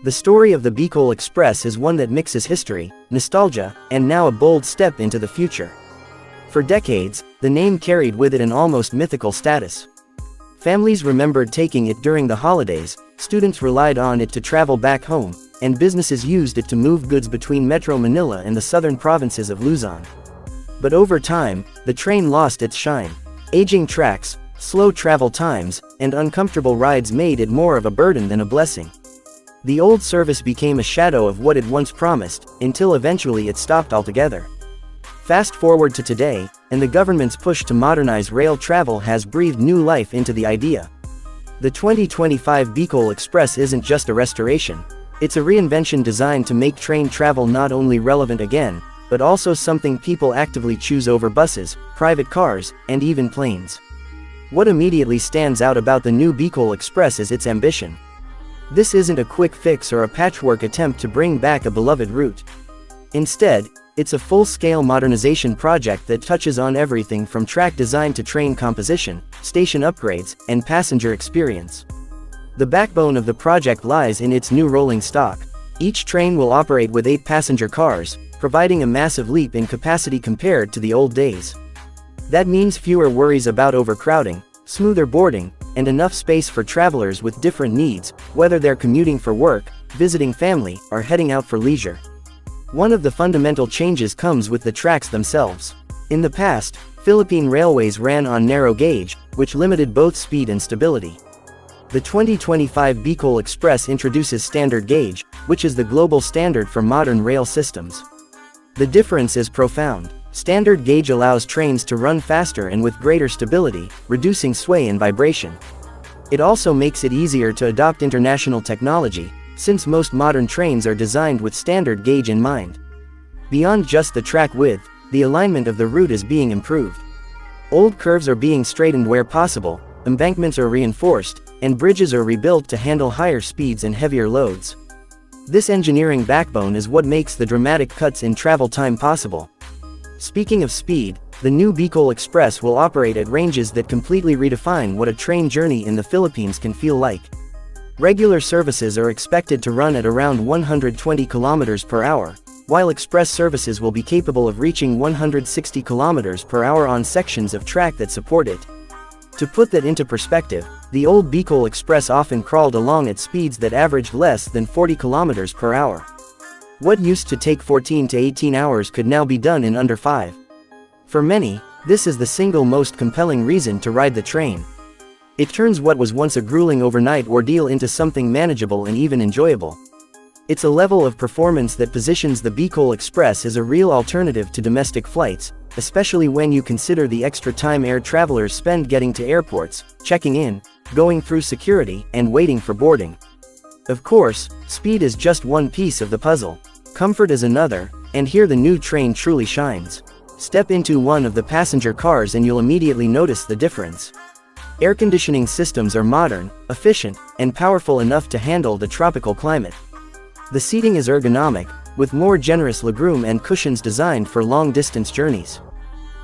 The story of the Bicol Express is one that mixes history, nostalgia, and now a bold step into the future. For decades, the name carried with it an almost mythical status. Families remembered taking it during the holidays, students relied on it to travel back home, and businesses used it to move goods between Metro Manila and the southern provinces of Luzon. But over time, the train lost its shine. Aging tracks, slow travel times, and uncomfortable rides made it more of a burden than a blessing. The old service became a shadow of what it once promised, until eventually it stopped altogether. Fast forward to today, and the government's push to modernize rail travel has breathed new life into the idea. The 2025 Bicol Express isn't just a restoration, it's a reinvention designed to make train travel not only relevant again, but also something people actively choose over buses, private cars, and even planes. What immediately stands out about the new Bicol Express is its ambition. This isn't a quick fix or a patchwork attempt to bring back a beloved route. Instead, it's a full-scale modernization project that touches on everything from track design to train composition, station upgrades, and passenger experience. The backbone of the project lies in its new rolling stock. Each train will operate with 8 passenger cars, providing a massive leap in capacity compared to the old days. That means fewer worries about overcrowding, smoother boarding, and enough space for travelers with different needs, whether they're commuting for work, visiting family, or heading out for leisure. One of the fundamental changes comes with the tracks themselves. In the past, Filipino Railways ran on narrow gauge, which limited both speed and stability. The 2025 Bicol Express introduces standard gauge, which is the global standard for modern rail systems. The difference is profound. Standard gauge allows trains to run faster and with greater stability, reducing sway and vibration. It also makes it easier to adopt international technology, since most modern trains are designed with standard gauge in mind. Beyond just the track width, the alignment of the route is being improved. Old curves are being straightened where possible, embankments are reinforced, and bridges are rebuilt to handle higher speeds and heavier loads. This engineering backbone is what makes the dramatic cuts in travel time possible. Speaking of speed, the new Bicol Express will operate at ranges that completely redefine what a train journey in the Philippines can feel like. Regular services are expected to run at around 120 km per hour, while express services will be capable of reaching 160 km per hour on sections of track that support it. To put that into perspective, the old Bicol Express often crawled along at speeds that averaged less than 40 km per hour. What used to take 14 to 18 hours could now be done in under 5. For many, this is the single most compelling reason to ride the train. It turns what was once a grueling overnight ordeal into something manageable and even enjoyable. It's a level of performance that positions the Bicol Express as a real alternative to domestic flights, especially when you consider the extra time air travelers spend getting to airports, checking in, going through security, and waiting for boarding. Of course, speed is just one piece of the puzzle. Comfort is another, and here the new train truly shines. Step into one of the passenger cars and you'll immediately notice the difference. Air conditioning systems are modern, efficient, and powerful enough to handle the tropical climate. The seating is ergonomic, with more generous legroom and cushions designed for long-distance journeys.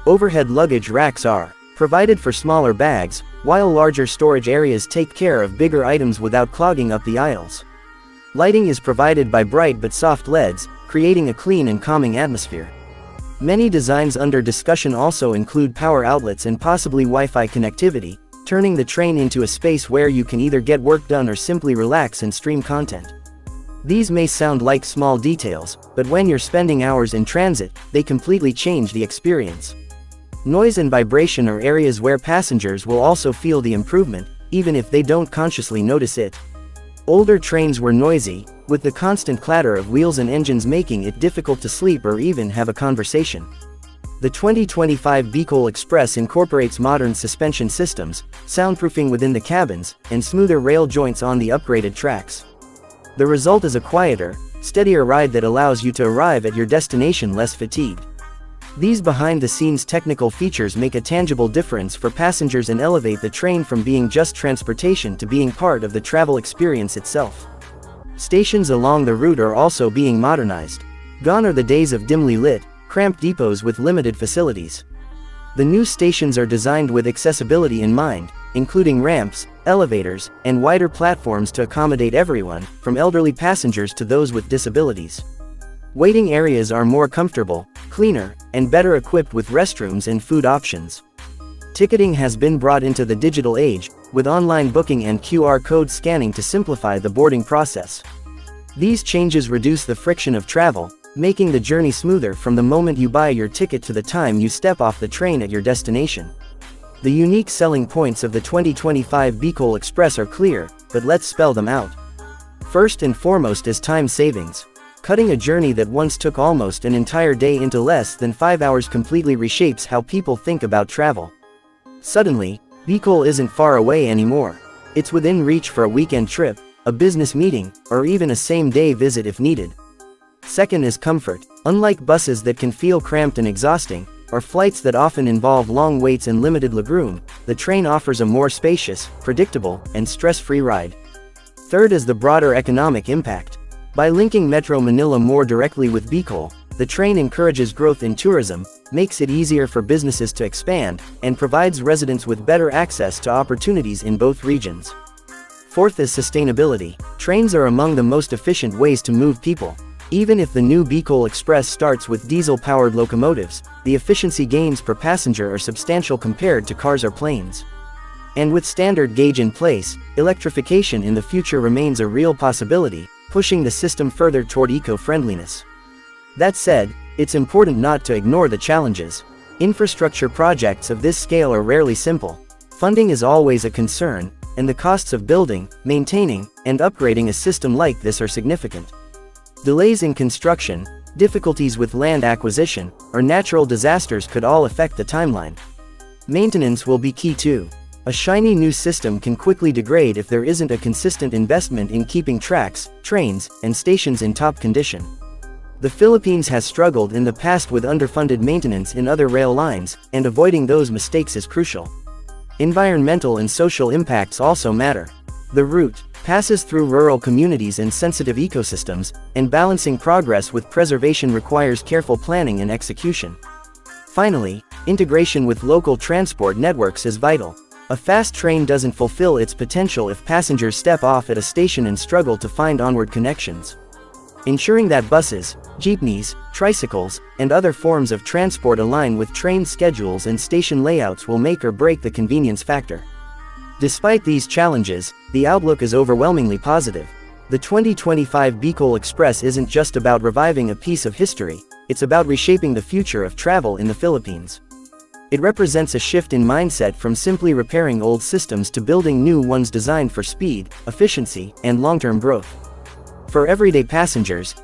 Overhead luggage racks are provided for smaller bags, while larger storage areas take care of bigger items without clogging up the aisles. Lighting is provided by bright but soft LEDs, creating a clean and calming atmosphere. Many designs under discussion also include power outlets and possibly Wi-Fi connectivity, turning the train into a space where you can either get work done or simply relax and stream content. These may sound like small details, but when you're spending hours in transit, they completely change the experience. Noise and vibration are areas where passengers will also feel the improvement, even if they don't consciously notice it. Older trains were noisy, with the constant clatter of wheels and engines making it difficult to sleep or even have a conversation. The 2025 Bicol Express incorporates modern suspension systems, soundproofing within the cabins, and smoother rail joints on the upgraded tracks. The result is a quieter, steadier ride that allows you to arrive at your destination less fatigued. These behind-the-scenes technical features make a tangible difference for passengers and elevate the train from being just transportation to being part of the travel experience itself. Stations along the route are also being modernized. Gone are the days of dimly lit, cramped depots with limited facilities. The new stations are designed with accessibility in mind, including ramps, elevators, and wider platforms to accommodate everyone, from elderly passengers to those with disabilities. Waiting areas are more comfortable, cleaner, and better equipped with restrooms and food options. Ticketing has been brought into the digital age, with online booking and QR code scanning to simplify the boarding process. These changes reduce the friction of travel, making the journey smoother from the moment you buy your ticket to the time you step off the train at your destination. The unique selling points of the 2025 Bicol Express are clear, but let's spell them out. First and foremost is time savings. Cutting a journey that once took almost an entire day into less than 5 hours completely reshapes how people think about travel. Suddenly, Bicol isn't far away anymore. It's within reach for a weekend trip, a business meeting, or even a same-day visit if needed. Second is comfort. Unlike buses that can feel cramped and exhausting, or flights that often involve long waits and limited legroom, the train offers a more spacious, predictable, and stress-free ride. Third is the broader economic impact. By linking Metro Manila more directly with Bicol, the train encourages growth in tourism, makes it easier for businesses to expand, and provides residents with better access to opportunities in both regions. Fourth is sustainability. Trains are among the most efficient ways to move people. Even if the new Bicol Express starts with diesel-powered locomotives, the efficiency gains per passenger are substantial compared to cars or planes. And with standard gauge in place, electrification in the future remains a real possibility, pushing the system further toward eco-friendliness. That said, it's important not to ignore the challenges. Infrastructure projects of this scale are rarely simple. Funding is always a concern, and the costs of building, maintaining, and upgrading a system like this are significant. Delays in construction, difficulties with land acquisition, or natural disasters could all affect the timeline. Maintenance will be key too. A shiny new system can quickly degrade if there isn't a consistent investment in keeping tracks, trains, and stations in top condition. The Philippines has struggled in the past with underfunded maintenance in other rail lines, and avoiding those mistakes is crucial. Environmental and social impacts also matter. The route passes through rural communities and sensitive ecosystems, and balancing progress with preservation requires careful planning and execution. Finally, integration with local transport networks is vital. A fast train doesn't fulfill its potential if passengers step off at a station and struggle to find onward connections. Ensuring that buses, jeepneys, tricycles, and other forms of transport align with train schedules and station layouts will make or break the convenience factor. Despite these challenges, the outlook is overwhelmingly positive. The 2025 Bicol Express isn't just about reviving a piece of history, it's about reshaping the future of travel in the Philippines. It represents a shift in mindset from simply repairing old systems to building new ones designed for speed, efficiency, and long-term growth. For everyday passengers,